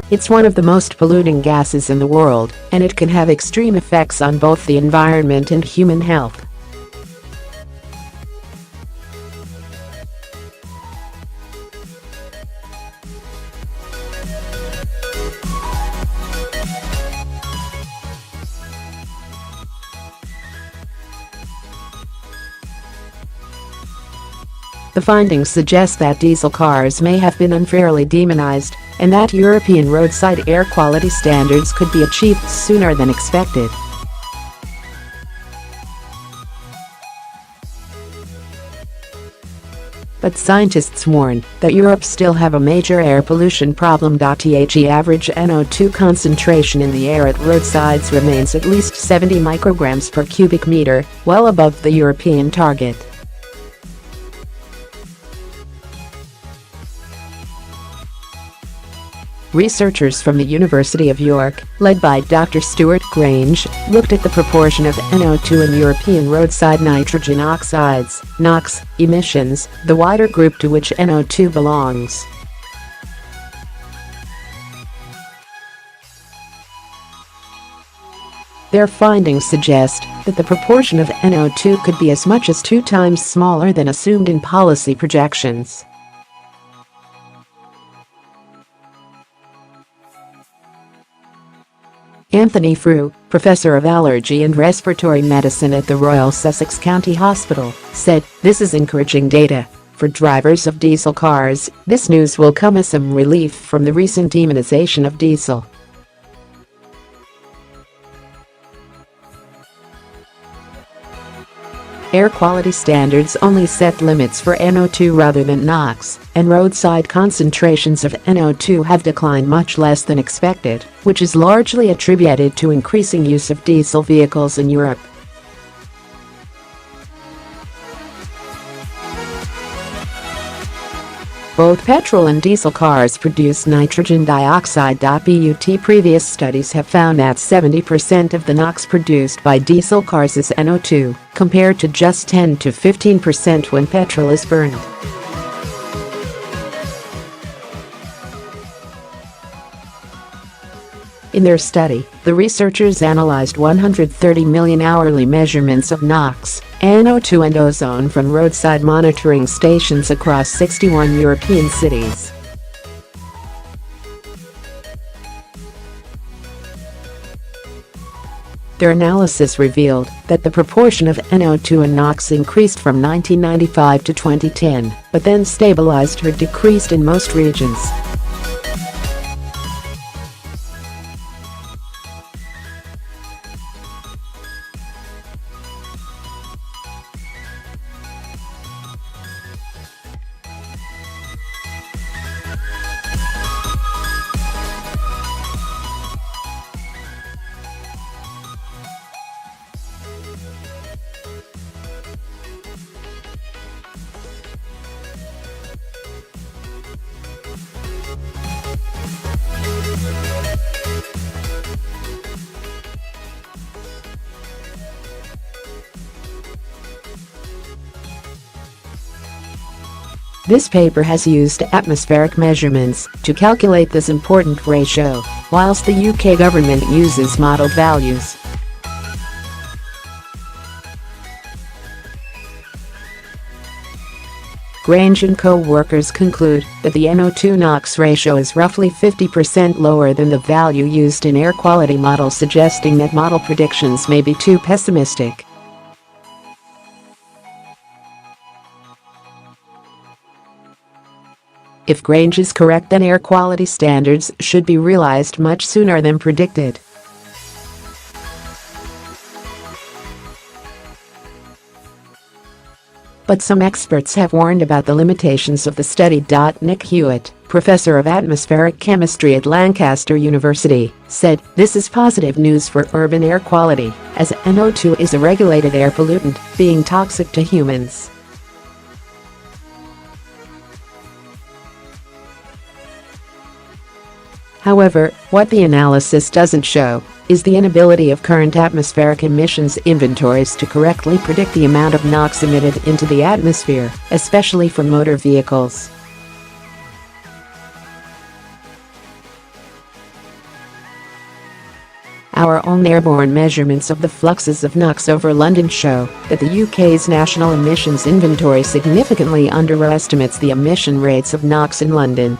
It's one of the most polluting gases in the world, and it can have extreme effects on both the environment and human health. The findings suggest that diesel cars may have been unfairly demonized, and that European roadside air quality standards could be achieved sooner than expected. But scientists warn that Europe still have a major air pollution problem. The average NO2 concentration in the air at roadsides remains at least 70 micrograms per cubic meter, well above the European target. Researchers from the University of York, led by Dr Stuart Grange, looked at the proportion of NO2 in European roadside nitrogen oxides (NOx) emissions, the wider group to which NO2 belongs. Their findings suggest that the proportion of NO2 could be as much as 2 times smaller than assumed in policy projections. Anthony Frew, professor of allergy and respiratory medicine at the Royal Sussex County Hospital, said, "This is encouraging data. For drivers of diesel cars, this news will come as some relief from the recent demonization of diesel." Air quality standards only set limits for NO2 rather than NOx, and roadside concentrations of NO2 have declined much less than expected, which is largely attributed to increasing use of diesel vehicles in Europe. Both petrol and diesel cars produce nitrogen dioxide. But previous studies have found that 70% of the NOx produced by diesel cars is NO2, compared to just 10 to 15% when petrol is burned. In their study, the researchers analyzed 130 million hourly measurements of NOx, NO2 and ozone from roadside monitoring stations across 61 European cities. Their analysis revealed that the proportion of NO2 and NOx increased from 1995 to 2010, but then stabilized or decreased in most regions. This paper has used atmospheric measurements to calculate this important ratio, whilst the UK government uses model values. Grange and co-workers conclude that the NO2-NOx ratio is roughly 50% lower than the value used in air quality models, suggesting that model predictions may be too pessimistic. If Grange is correct, then air quality standards should be realized much sooner than predicted. But some experts have warned about the limitations of the study. Nick Hewitt, professor of atmospheric chemistry at Lancaster University, said, "This is positive news for urban air quality, as NO2 is a regulated air pollutant, being toxic to humans." However, what the analysis doesn't show is the inability of current atmospheric emissions inventories to correctly predict the amount of NOx emitted into the atmosphere, especially from motor vehicles. Our own airborne measurements of the fluxes of NOx over London show that the UK's national emissions inventory significantly underestimates the emission rates of NOx in London.